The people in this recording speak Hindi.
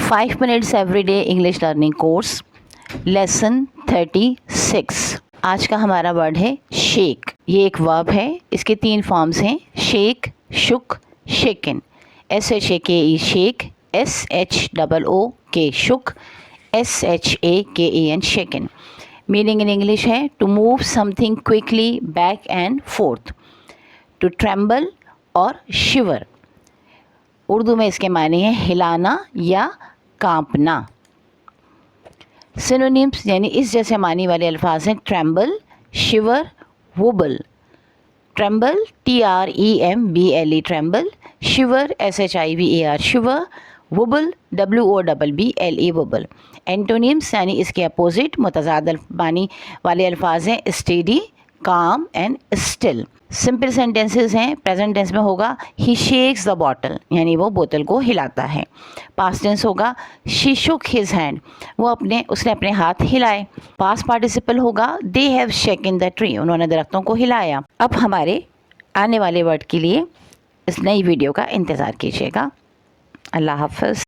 5 minutes everyday English learning course lesson 36। आज का हमारा वर्ड है शेक। ये एक वर्ब है, इसके 3 फॉर्म्स हैं, shake, shook, shaken. SHAKE shake, SHOOK shook, SHAKEN shaken. Meaning in English है to move something quickly back and forth, to tremble और शिवर। उर्दू में इसके माने हैं हिलाना या कांपना। सिनोनिम्स यानी इस जैसे मानी वाले अल्फाज हैं ट्रेम्बल, शिवर, वुबल। ट्रेम्बल TREMBLE ट्रेम्बल, शिवर SHIVER शिवर, वुबल WOBBLE वुबल। एंटोनिम्स यानी इसके अपोजिट मुतज़ाद मानी वाले अल्फाज हैं स्टेडी, काम एंड स्टिल। सिंपल सेंटेंसेस हैं, प्रेजेंट टेंस में होगा ही शेक्स द बॉटल यानी वो बोतल को हिलाता है। पास्ट टेंस होगा शी शुक हिज हैंड, वो उसने अपने हाथ हिलाए। पास्ट पार्टिसिपल होगा they have shaken the tree, उन्होंने दरख्तों को हिलाया। अब हमारे आने वाले वर्ड के लिए इस नई वीडियो का इंतज़ार कीजिएगा। अल्लाह हाफ़िज़।